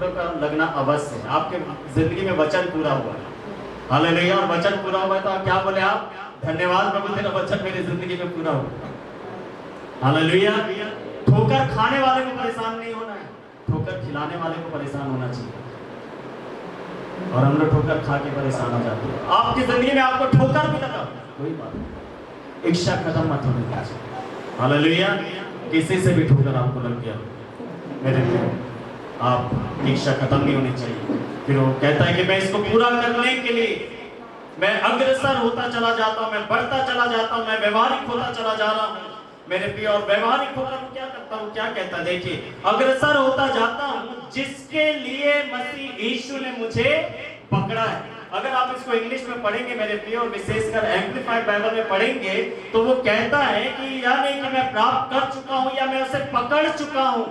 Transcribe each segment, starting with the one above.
का लगना अवश्य है। आपके जिंदगी में वचन पूरा हुआ है, हालेलुया। और वचन पूरा हुआ है तो आप क्या बोले? आप धन्यवाद प्रभु, तेरा वचन मेरी जिंदगी में पूरा हुआ, हालेलुया। ठोकर खाने वाले को परेशान नहीं होना है, ठोकर खिलाने वाले को परेशान होना चाहिए। और हम लोग ठोकर खा के परेशान हो जाते हैं। आपकी जिंदगी में आपको ठोकर भी लगा, कोई बात नहीं, इच्छा खत्म मत होने दीजिए, हालेलुया। किसी से भी ठोकर आपको लग गया, मेरे प्रिय, आप इच्छा खत्म नहीं होनी चाहिए। फिर वो कहता है कि मैं इसको पूरा करने के लिए मैं अग्रसर होता चला जाता हूँ, मैं बढ़ता चला जाता हूँ, मैं व्यवहारिक होता चला जा रहा हूँ, मेरे प्रिय। और व्यवहारिक होकर क्या करता हूँ, क्या कहता है? देखिए, अग्रसर होता जाता हूँ जिसके लिए मसीह यीशु ने मुझे पकड़ा है। अगर आप इसको इंग्लिश में पढ़ेंगे मेरे प्रिय, और विशेषकर एम्प्लीफाइड बाइबल में पढ़ेंगे, तो वो कहता है कि यह नहीं कि मैं प्राप्त कर चुका हूं या मैं उसे पकड़ चुका हूं,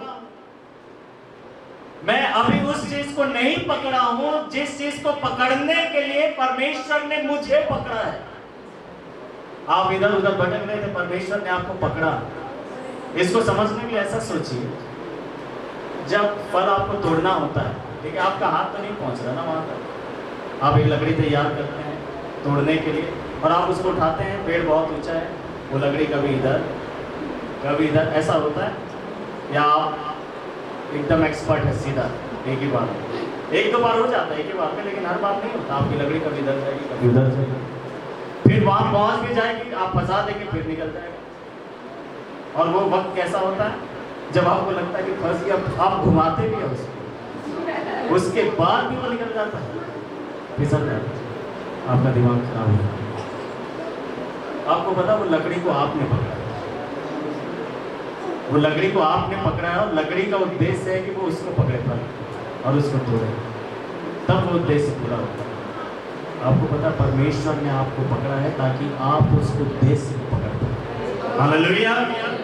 मैं अभी उस चीज को नहीं पकड़ा हूं जिस चीज को पकड़ने के लिए परमेश्वर ने मुझे पकड़ा है। आप इधर उधर भटक रहे थे, परमेश्वर ने आपको पकड़ा। इसको समझने के लिए ऐसा सोचिए, जब फल आपको तोड़ना होता है, ठीक है, आपका हाथ तो नहीं पहुंच रहा ना वहां तक, आप एक लकड़ी तैयार करते हैं तोड़ने के लिए, और आप उसको उठाते हैं, पेड़ बहुत ऊंचा है, वो लकड़ी कभी इधर कभी इधर, ऐसा होता है? या आप एकदम एक्सपर्ट है, सीधा एक ही बार, एक दो बार हो जाता है एक ही बार में, लेकिन हर बार नहीं होता। आपकी लकड़ी कभी इधर जाएगी, कभी उधर जाएगी, फिर वहां पहुंच भी जाएगी, आप फंसा देंगे, फिर निकल जाएगा। और वो वक्त कैसा होता है जब आपको लगता है कि फंस गया, आप घुमाते भी है उसको, उसके बाद भी वो निकल जाता है, फिसल जाता है, आपका दिमाग खराब हो जाता। आपको पता, वो लकड़ी को आपने पकड़ा है, वो लकड़ी को आपने पकड़ा है, और लकड़ी का उद्देश्य है कि वो उसको पकड़े पर और उसको तोड़े, तब वो उद्देश्य पूरा होता है। आपको पता, परमेश्वर ने आपको पकड़ा है ताकि आप उस उद्देश्य को पकड़ पाए, हालेलुया,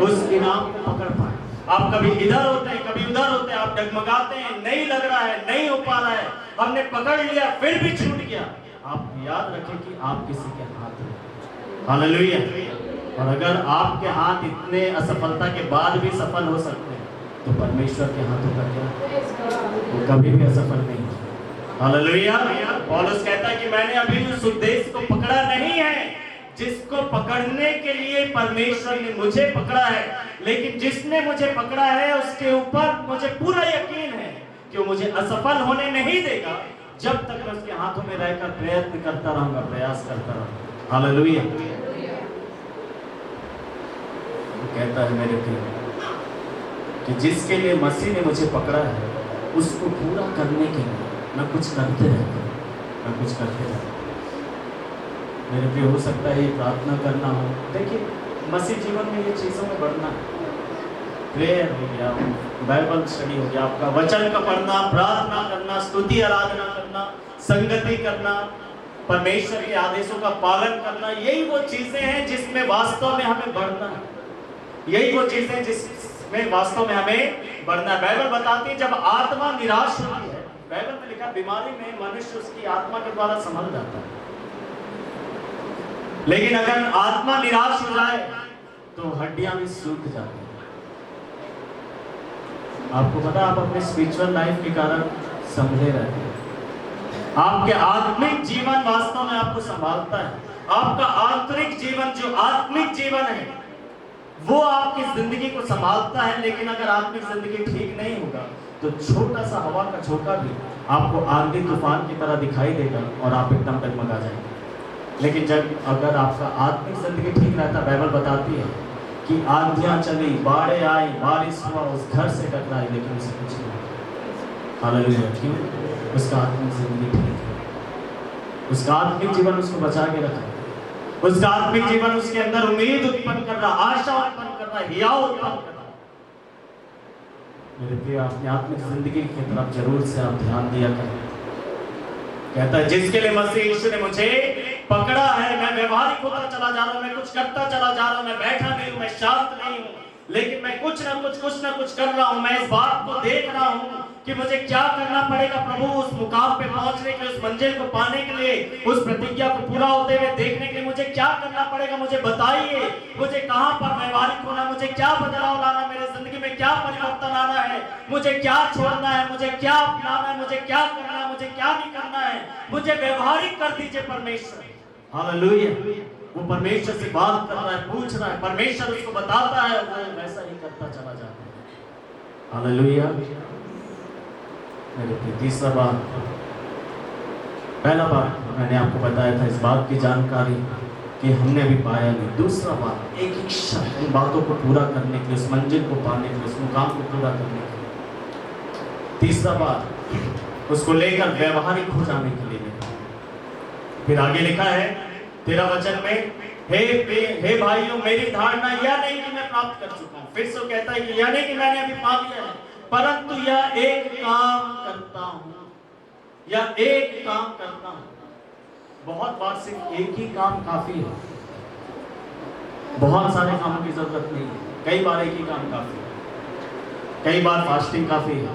उस इनाम को पकड़ पाए। आप कभी इधर होते हैं, कभी उधर होते हैं, आप डगमगाते हैं, नहीं लग रहा है, नहीं हो पा रहा है, हमने पकड़ लिया फिर भी छूट गया। आप याद रखें कि आप किसी के हाथ में, हालेलुया। और अगर आपके हाथ इतने असफलता के बाद भी सफल हो सकते हैं, तो परमेश्वर के हाथों का क्या? वो कभी भी असफल नहीं, हालेलुया। पौलुस कहता है कि मैंने अभी उस उद्देश्य को पकड़ा नहीं है जिसको पकड़ने के लिए परमेश्वर ने मुझे पकड़ा है, लेकिन जिसने मुझे पकड़ा है उसके ऊपर मुझे पूरा यकीन है कि वो मुझे असफल होने नहीं देगा, जब तक मैं उसके हाथों में रहकर प्रयत्न करता रहूंगा, प्रयास करता रहूंगा, हालेलुया। कहता है मेरे प्रिय कि जिसके लिए मसीह ने मुझे पकड़ा है, उसको पूरा करने के लिए मैं कुछ करते रहता हूं, मैं कुछ करते रहता हूं। मेरे प्रिय, हो सकता है ये प्रार्थना करना हो, देखिए मसीह जीवन में ये चीज़ों में बढ़ना है, प्रेयर हो गया, बाइबल स्टडी हो गया, आपका वचन का पढ़ना, प्रार्थना करना, स्तुति आराधना करना, संगति करना, परमेश्वर के आदेशों का पालन करना, यही वो चीजें हैं जिसमें वास्तव में हमें बढ़ना है, यही वो चीजें जिसमें वास्तव में हमें बढ़ना है। बाइबल बताती है जब आत्मा निराश होती है, बाइबल में लिखा बीमारी में मनुष्य उसकी आत्मा के द्वारा संभल जाता है, लेकिन अगर आत्मा निराश हो जाए तो हड्डियां भी सूख जाती हैं। आपको पता, आप अपने स्पिरिचुअल लाइफ के कारण संभले रहते हैं, आपके आत्मिक जीवन वास्तव में आपको संभालता है, आपका आंतरिक जीवन जो आत्मिक जीवन है वो आपकी जिंदगी को संभालता है। लेकिन अगर आत्मिक जिंदगी ठीक नहीं होगा तो छोटा सा हवा का झोंका भी आपको आंधी तूफान की तरह दिखाई देगा और आप एकदम डगमगा जाएंगे। लेकिन जब अगर आपका आत्मिक जिंदगी ठीक रहता, बाइबल बताती है कि आंधियां चली, बाढ़ें आई, बारिश हुआ, उस घर से टकराई, लेकिन उसे कुछ नहीं हुआ, हालेलुया। क्यों? उसका आत्मिक जिंदगी ठीक है, उसका आत्मिक जीवन उसको बचा के रखा, उसका आत्मिक जीवन उसके अंदर उम्मीद उत्पन्न कर रहा, आशा उत्पन्न कर रहा, हियाव उत्पन्न कर रहा। मेरे प्रिय, अपनी आत्मिक जिंदगी की तरफ जरूर से आप ध्यान दिया करें। कहता है जिसके लिए मसीह यीशु ने मुझे पकड़ा है, मैं व्यवहारिक होता चला जा रहा हूं, मैं कुछ करता चला जा रहा हूं, मैं बैठा नहीं हूं, मैं शांत नहीं हूं, लेकिन मैं कुछ ना कुछ कर रहा हूं। मैं इस बात को देख रहा हूं कि मुझे क्या करना पड़ेगा प्रभु, उस मुकाम पे पहुंचने के लिए, उस मंजिल को पाने के लिए, उस प्रतिज्ञा को पूरा होते हुए देखने के लिए मुझे क्या करना पड़ेगा, मुझे बताइए। मुझे कहां पर व्यवहारिक होना, मुझे क्या बदलाव लाना मेरे जिंदगी में क्या परिवर्तन आना है, मुझे क्या छोड़ना है, मुझे क्या अपनाना है, मुझे क्या करना है, मुझे क्या नहीं करना है, मुझे व्यवहारिक कर दीजिए परमेश्वर। हालेलुया। वो परमेश्वर से बात कर रहा है, पूछ रहा है, परमेश्वर उसको बताता है, वो वैसा ही करता चला जाता है। हालेलुया। मेरे प्रिय, तीसरा बात, पहला बात मैंने आपको बताया था इस बात की जानकारी कि हमने अभी पाया नहीं। दूसरा बात, एक इच्छा इन बातों को पूरा करने के लिए, उस मंजिल को पाने के लिए, उस मुकाम को पूरा करने के लिए। तीसरा बात, उसको लेकर व्यवहारिक हो जाने के लिए। फिर आगे लिखा है 13 वचन में, हे भाइयों, मेरी धारणा यह नहीं कि मैं प्राप्त कर चुका हूं। फिर से वो कहता है कि यह नहीं कि मैंने अभी पा लिया है, परंतु यह एक काम करता हूं, या एक काम करता हूं। बहुत बार सिर्फ एक ही काम काफी है, बहुत सारे कामों की जरूरत नहीं है। कई बार एक ही काम काफी है, कई बार फास्टिंग काफी है,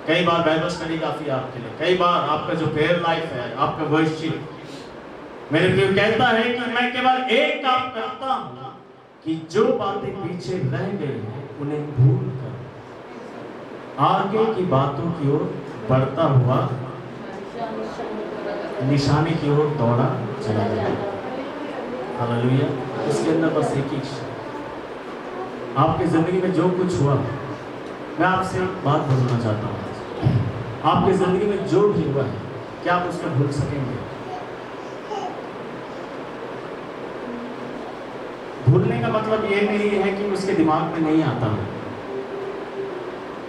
कई बार बाइबल स्टडी काफी है आपके लिए, कई बार आपका जो प्रेयर लाइफ है, आपका वर्शिप। मेरे प्रिय, कहता है कि मैं केवल एक काम करता हूं कि जो बातें पीछे रह गई हैं उन्हें भूल कर आगे की बातों की ओर बढ़ता हुआ निशाने की ओर दौड़ा चला जाता। हालेलुया। इसके अंदर बस एक ही इच्छा। आपकी जिंदगी में जो कुछ हुआ, मैं आपसे एक बात बोलना चाहता हूँ। आपकी जिंदगी में जो भी हुआ है, क्या आप उसको भूल सकेंगे? भूलने का मतलब ये नहीं है कि उसके दिमाग में नहीं आता है।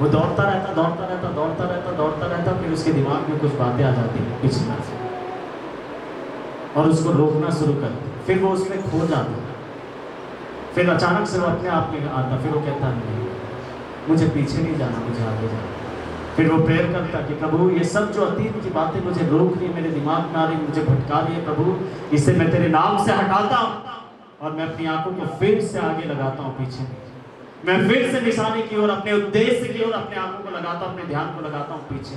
वो दौड़ता रहता, दौड़ता रहता, दौड़ता रहता, दौड़ता रहता, फिर उसके दिमाग में कुछ बातें आ जाती हैं पिछला से, और उसको रोकना शुरू करते, फिर वो उसमें खो जाता, फिर अचानक से वो अपने आप में आता, फिर वो कहता नहीं, मुझे पीछे नहीं जाना, मुझे आगे जाना। फिर वो प्रेयर करता कि प्रभु, ये सब जो अतीत की बातें मुझे रोक रही है, मेरे दिमाग में आ रही, मुझे भटका रही है, प्रभु इसे मैं तेरे नाम से हटाता हूँ, और मैं अपनी आंखों को फिर से आगे लगाता हूँ पीछे। मैं फिर से निशाने की ओर, अपने उद्देश्य की ओर अपने आंखों को लगाता हूँ, अपने ध्यान को लगाता हूँ पीछे।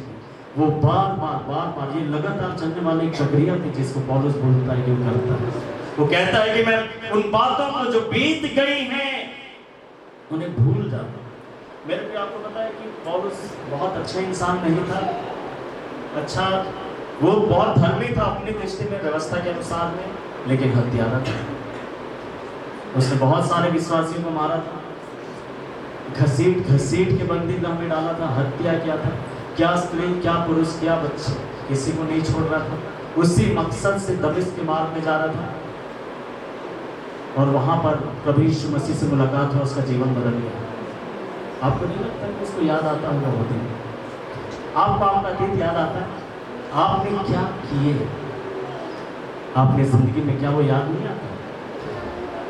वो बार बार ये लगातार चलने वाली एक प्रक्रिया थी जिसको पौलुस बोलता है कि वो करता है। वो कहता है कि मैं उन बातों को जो बीत गई हैं उन्हें भूल जाता। मेरे को आपको पता है कि पौलुस बहुत अच्छा इंसान नहीं था। अच्छा, वो बहुत धर्मी था अपनी दृष्टि में, व्यवस्था के अनुसार में, लेकिन हत्यारा था। उसने बहुत सारे विश्वासियों को मारा था, घसीट के बंदीगृह में डाला था, हत्या किया था। क्या स्त्री, क्या पुरुष, क्या बच्चे, किसी को नहीं छोड़ रहा था। उसी मकसद से दमिश्क के मार्ग में जा रहा था, और वहां पर प्रभु यीशु मसीह से मुलाकात हुआ, उसका जीवन बदल गया। आपको नहीं लगता कि उसको याद आता होगा वो दिन? आपको आपका अतीत याद आता है? आपने क्या किए आपने जिंदगी में, क्या वो याद नहीं आता?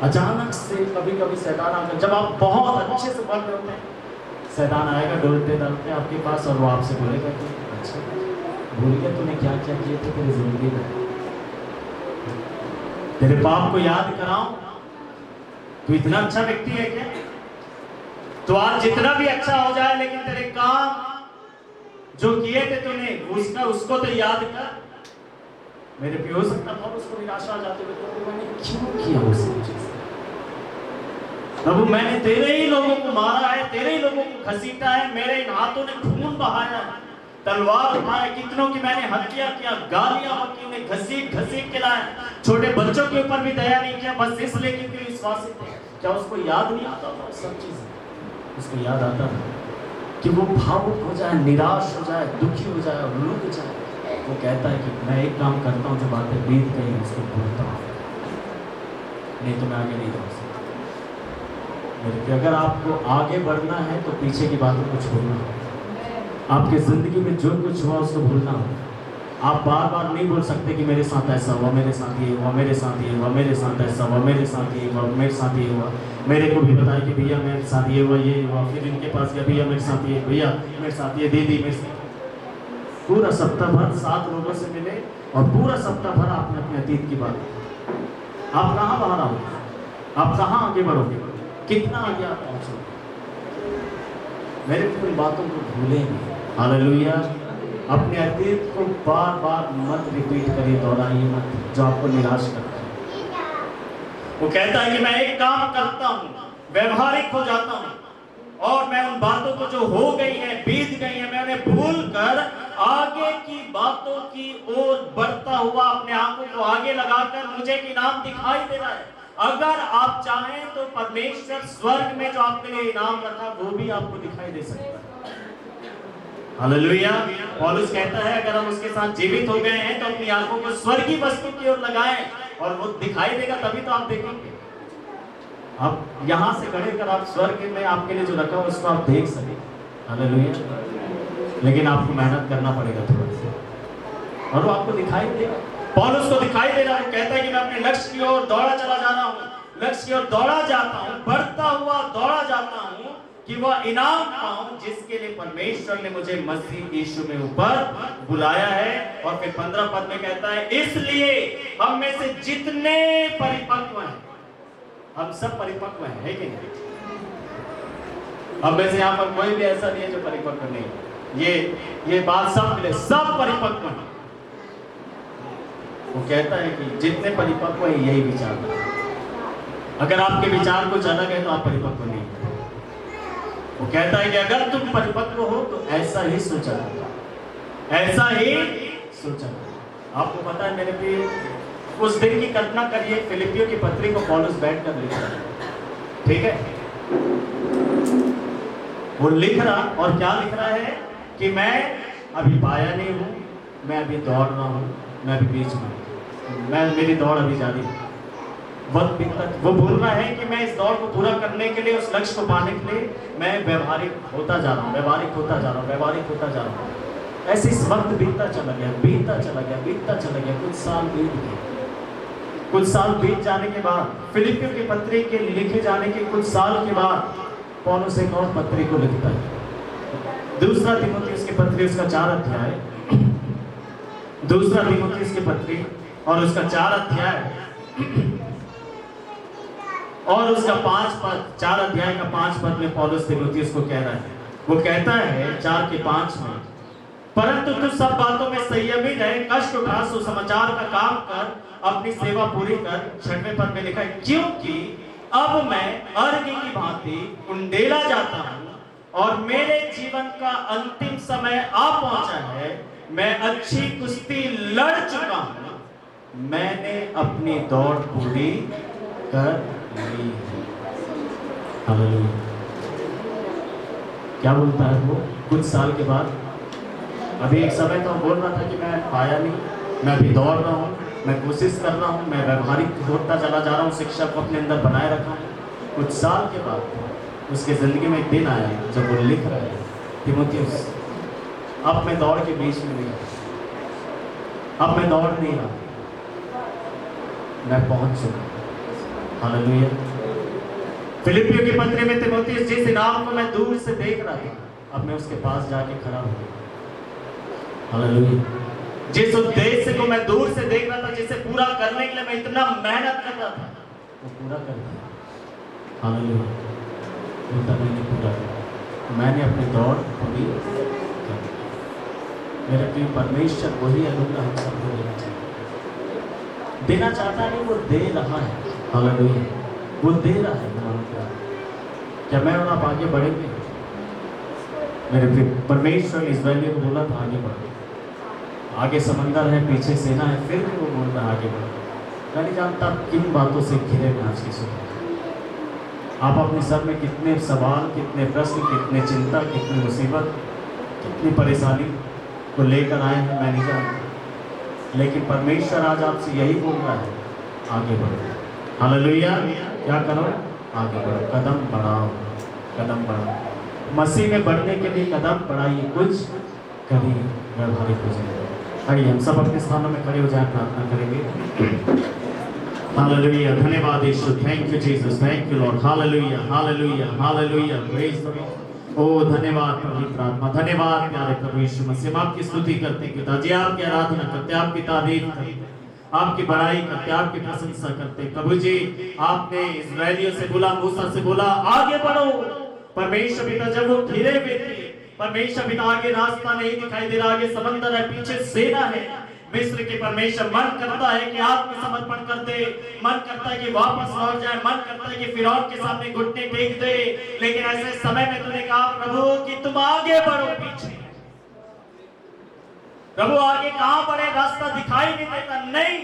अचानक से कभी कभी शैतान आकर, जब आप बहुत अच्छे से पढ़ रहे होते हैं, शैतान आएगा डोलते डालते आपके पास, और वो आपसे बोलेगा कि अच्छा, भूल गया तूने क्या क्या किए थे तेरी जिंदगी में? तेरे पाप को याद कराऊं? तू इतना अच्छा व्यक्ति है क्या? तो आज जितना भी अच्छा हो जाए, लेकिन तेरे काम जो किए थे तूने, उसको तो याद कर। मेरे प्रिय, हो सकता था उसको निराशा आ जाती है, तो मैंने क्यों किया वो सब चीज? प्रभु, मैंने तेरे ही लोगों को मारा है, तेरे ही लोगों को घसीटा है, मेरे इन हाथों ने खून बहाया है, तलवार उठाया, कितनों की मैंने हत्या किया, गालियां बकी, ने घसीट के लाया, छोटे बच्चों के ऊपर भी दया नहीं किया, बस इसलिए क्योंकि विश्वासी थे। क्या उसको याद नहीं आता था सब चीज? उसको याद आता था कि वो भावुक हो जाए, निराश हो जाए, दुखी हो जाए और रुक जाए। वो कहता है कि मैं एक काम करता हूँ, जो बातें बीत गई हैं उसको भूलता हूँ, नहीं तो मैं आगे नहीं बढ़ सकता। अगर आपको आगे बढ़ना है तो पीछे की बातों को छोड़ना हो। आपकी जिंदगी में जो कुछ हुआ उसको भूलना हो। आप बार बार नहीं बोल सकते कि मेरे साथ ऐसा हुआ, मेरे साथ ये हुआ, मेरे साथ ये हुआ, मेरे साथ ऐसा हुआ, मेरे साथ ये हुआ, मेरे साथ ये हुआ। मेरे को भी बताया कि भैया मेरे साथ ये हुआ, ये हुआ, फिर इनके पास गया, भैया मेरे साथ ये, भैया मेरे साथ ये, दीदी मेरे साथ। पूरा सप्ताह भर 7 लोगों से मिले, और पूरा सप्ताह भर आपने अपने अतीत की बात। आप कहाँ बाहर आओगे? आप कहाँ आगे बढ़ोगे? कितना आगे आप पहुँचोगे? मेरे को इन बातों को भूलेंगे। हालेलुया। अपने अतीत को बार बार मत रिपीट करिए, दोहराइए मत, जो आपको निराश करता है। वो कहता है कि मैं एक काम करता हूँ, व्यवहारिक हो जाता हूँ, और मैं उन बातों को जो हो गई है, बीत गई है, मैं उन्हें भूल कर आगे की बातों की ओर बढ़ता हुआ अपने आंखों को आगे लगाकर मुझे एक इनाम दिखाई दे रहा है। अगर आप चाहें तो परमेश्वर स्वर्ग में जो आपके लिए इनाम रखा वो भी आपको दिखाई दे सकता है। हालेलुया। पौलुस कहता है अगर हम उसके साथ जीवित हो गए हैं तो अपनी आंखों को स्वर्गीय वस्तु की ओर लगाएं और वो दिखाई देगा, तभी तो आप देखेंगे। आप यहां से खड़े कर आप स्वर्ग में आपके लिए जो रखा हो उसको आप देख सके। हालेलुया। लेकिन आपको मेहनत करना पड़ेगा थोड़ा सा और वो आपको दिखाई देगा। पौलुस को दिखाई दे रहा है, कहता है कि मैं अपने लक्ष्य की ओर दौड़ा चला जा रहा हूं, लक्ष्य की ओर दौड़ा जाता हूं, बढ़ता हुआ दौड़ा जाता हूं कि वह इनाम पाऊं जिसके लिए परमेश्वर ने मुझे मसीह यीशु में ऊपर बुलाया है। और फिर 15 पद में कहता है इसलिए हम में से जितने परिपक्व हैं, हम सब परिपक्व हैं, है कि नहीं? हम में से यहाँ पर कोई भी ऐसा नहीं है जो परिपक्व नहीं है। ये बात सब मिले, सब परिपक्व हैं। वो कहता है कि जितने परिपक्व है यही विचार। अगर आपके विचार कुछ अलग है तो आप परिपक्व नहीं। वो कहता है कि अगर तुम परिपक्व हो तो ऐसा ही सोचा, ऐसा ही सोचा। आपको पता है मेरे प्रिय, उस दिन की कल्पना करिए, फिलिपियों की पत्री को पौलुस बैठ कर लिख रहा है, ठीक है? वो लिख रहा और क्या लिख रहा है कि मैं अभी पाया नहीं हूं, मैं अभी दौड़ रहा हूं, मैं अभी बीच में, मेरी दौड़ अभी जारी है। वो बोल रहा है कि मैं इस दौड़ को पूरा करने के लिए, उस लक्ष्य को पाने के लिए मैं व्यवहारिक होता जा रहा हूँ, व्यवहारिक होता जा रहा हूँ, व्यवहारिक होता जा रहा हूँ। ऐसे इस वक्त बीतता चला गया, बीतता चला गया, बीतता चला गया। कुछ साल बीत गए। कुछ साल बीत जाने के बाद, फिलिपियों की पत्री के लिखे जाने के कुछ साल के बाद पौलुस एक और पत्री को लिखता है, दूसरा तीमुथियुस की पत्री, उसका 4 अध्याय, दूसरा तीमुथियुस की पत्री और उसका 4 अध्याय और उसका 5 पद, 4 अध्याय का 5 पद में पौलुस तीमुथियुस को कह रहा है। वो कहता है 4 के 5 में, परंतु तू सब बातों में संयमी रहे, कष्ट उठा, सुसमाचार का काम कर, अपनी सेवा पूरी कर। 6वें पद में लिखा है क्योंकि अब मैं अर्घ्य की भांति उंडेला जाता हूं और मेरे जीवन का अंतिम समय आ पहुंचा है। मैं अच्छी कुश्ती लड़ चुका हूं, मैंने अपनी दौड़ पूरी कर ली। हालेलुया। क्या बोलता है वो कुछ साल के बाद? अभी एक समय तो बोल रहा था कि मैं पाया नहीं, मैं अभी दौड़ रहा हूँ, मैं कोशिश कर रहा हूँ, मैं व्यवहारिक होता चला जा रहा हूँ, शिक्षा को अपने अंदर बनाए रखा हूँ। कुछ साल के बाद उसके जिंदगी में एक दिन आया जब वो लिख रहा है तीमुथियुस, अब मैं दौड़ के बीच में नहीं, अब मैं दौड़ नहीं रहा, मैं पहुंच चुका। हालेलुया। फिलिपियों की पत्री में तीमुथियुस जिस इनाम को मैं दूर से देख रहा था, अब मैं उसके पास जाके खड़ा हूं। हालेलुया। जिस उद्देश्य को मैं दूर से देख रहा था, जिसे पूरा करने के लिए मैं इतना मेहनत कर रहा था, वो पूरा कर दिया। हालेलुया। मैंने पूरा किया, मैंने अपनी दौड़ पूरी कर दी। मेरे प्रिय परमेश्वर वही अनुग्रह हम सबको देना चाहिए। देना चाहता नहीं, वो दे रहा है। हालेलुया। वो दे रहा है अनुग्रह। क्या मैं और आप आगे बढ़ेंगे? मेरे प्रिय परमेश्वर ने इस्राएलियों को बोला था आगे बढ़ो, आगे समंदर है, पीछे सेना है, फिर भी वो बोल रहा है आगे बढ़ो। मैं नहीं जानता किन बातों से घिरे में आज की सुबह आप अपने सर में कितने सवाल, कितने प्रश्न, कितने चिंता, कितनी मुसीबत, कितनी परेशानी को लेकर आए हैं, मैं नहीं जानता। लेकिन परमेश्वर आज आपसे यही बोल रहा है आगे बढ़ो। हालेलुया। क्या करो? आगे बढ़ो, कदम बढ़ाओ, कदम बढ़ाओ। मसीह में बढ़ने के लिए कदम बढ़ाइए, कुछ करिए, व्यवहारिक हो जाए। आइए हम सब अपने स्थानों में खड़े हो जाए, प्रार्थना करेंगे। हालेलुया। धन्यवाद यीशु, thank you Jesus, thank you lord. Hallelujah, hallelujah, hallelujah, praise the lord. ओ धन्यवाद पवित्र आत्मा, धन्यवाद प्यारे प्रभु यीशु मसीह। हम आपकी स्तुति करते हैं पिताजी, आपकी आराधना करते, आपकी तारीफ करते, आपकी बड़ाई करते, आपकी प्रशंसा करते। प्रभु जी, आपने इस्राएलियों से बोला, मूसा से बोला आगे बढ़ो। परमेश्वर पिता जब वो घिरे हुए थे, परमेश्वर पिता आगे रास्ता नहीं दिखाई दे रहा, आगे समंदर है, पीछे सेना है, मिस्र के परमेश्वर मन करता है कि आत्मसमर्पण कर दे, मन करता है कि वापस लौट जाए, मन करता है कि फिरौन के सामने घुटने टेक दे, लेकिन ऐसे समय में तूने कहा प्रभु कि तुम आगे बढ़ो पीछे। प्रभु आगे कहां बढ़े, रास्ता दिखाई नहीं देता, नहीं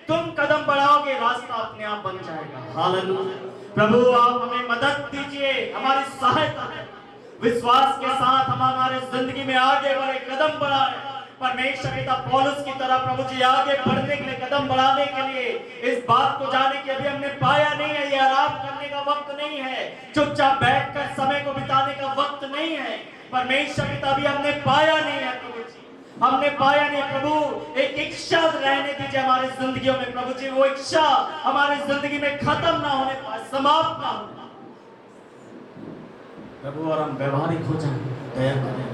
तुम कदम बढ़ाओगे रास्ता अपने आप बन जाएगा। हालेलुया। प्रभु आप हमें मदद दीजिए, हमारी सहायता है, विश्वास के साथ हम हमारे जिंदगी में आगे बढ़े, कदम बढ़ाए परमेश्वर पिता पौलुस की तरह प्रभु जी आगे बढ़ने के लिए, कदम बढ़ाने के लिए। इस बात को जाने कि अभी हमने पाया नहीं है, ये आराम करने का वक्त नहीं है, चुपचाप बैठकर समय को बिताने का वक्त नहीं है। परमेश्वर पिता अभी हमने पाया नहीं है प्रभु जी, हमने पाया नहीं। प्रभु एक इच्छा रहने दीजिए हमारी जिंदगियों में प्रभु जी, वो इच्छा हमारी जिंदगी में खत्म ना होने पाए, समाप्त ना हो प्रभु, और हम व्यवहारिक हो जाए। दया करें,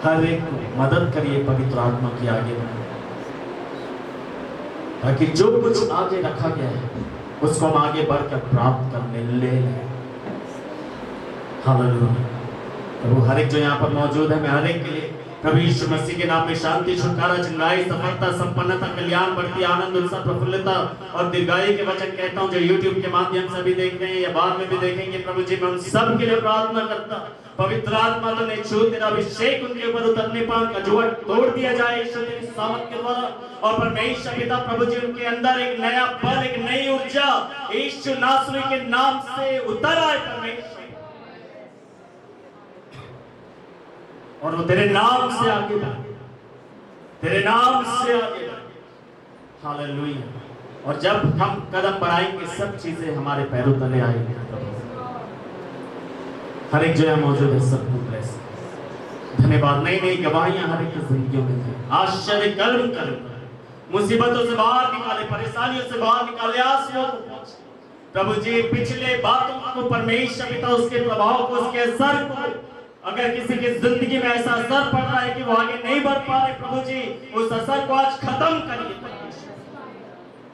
हर एक को मदद करिए पवित्र आत्मा की आगे बढ़े, ताकि जो कुछ आगे रखा गया है उसको हम आगे बढ़कर प्राप्त करने ले लें। हालेलुया। प्रभु हर एक जो यहाँ पर मौजूद है, मैं हर एक के लिए प्रभु यीशु मसीह के नाम में शांति, छुटकारा, चंगाई, सफलता, संपन्नता, कल्याण, बढ़ती आनंद, उत्साह, प्रफुल्लता और दीर्घायु के वचन कहता हूँ। जो YouTube के माध्यम से भी देख रहे हैं या बाद में भी देखेंगे प्रभु जी, मैं उन सब के लिए प्रार्थना करता, पवित्र आत्मा तो नहीं छू, तेरा अभिषेक उनके ऊपर उतरने पर उनका जुआ तोड़ दिया जाए यीशु तेरी सामर्थ के द्वारा। और परमेश्वर पिता प्रभु जी उनके अंदर एक नया बल, एक नई ऊर्जा यीशु नासरी के नाम से उतर आए परमेश्वर, और वो तेरे नाम से आगे बढ़े, तेरे नाम से आगे बढ़े। हालेलुया। और जब हम कदम बढ़ाएंगे सब चीजें हमारे पैरों तले आएंगी। हर एक जो है मौजूद है सबको ब्लेस, धन्यवाद। नई नई गवाहियां हर एक की जिंदगियों में थे, आश्चर्य कर्म कर, मुसीबतों से बाहर निकाले, परेशानियों से बाहर निकाले, आंसुओं को पहुंचे प्रभु जी। पिछले बातों को परमेश्वर पिता उसके प्रभाव को, उसके असर को, अगर किसी की जिंदगी में ऐसा असर पड़ रहा है कि वो आगे नहीं बढ़ पा रहे प्रभु जी, उस असर को आज खत्म करिए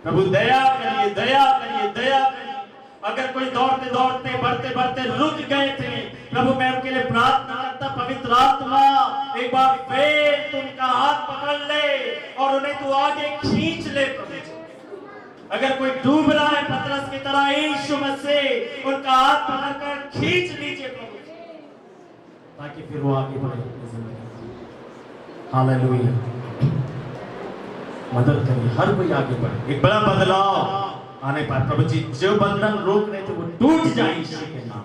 प्रभु, दया करिए, दया करिए, दया करिए। अगर कोई दौड़ते दौड़ते बढ़ते बढ़ते रुक गए थे प्रभु, मैं उनके लिए प्रार्थना करता, पवित्र आत्मा एक बार फिर उनका हाथ पकड़ ले और उन्हें तू आगे खींच ले प्रभु। अगर कोई डूब रहा है पतरस की तरह, यीशु मसीह उनका हाथ पकड़कर खींच लीजिए प्रभु, ताकि फिर वो आगे बढ़े अपनी जिंदगी। हालेलुया। मदद करिए, हर कोई आगे बढ़े, एक बड़ा बदलाव आने पाए प्रभु जी। जो बंधन रोक रहे थे वो टूट जाए यीशु के नाम।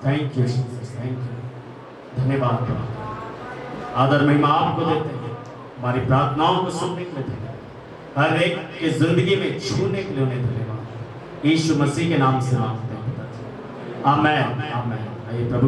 Thank you Jesus, thank you, धन्यवाद प्रभु। आदर महिमा आपको देते हैं, हमारी प्रार्थनाओं को सुनने के लिए धन्यवाद, हर एक की जिंदगी में छूने के लिए उन्हें धन्यवाद, यीशु मसीह के नाम से मांगते हैं। आमीन, आमीन। आइए प्रभु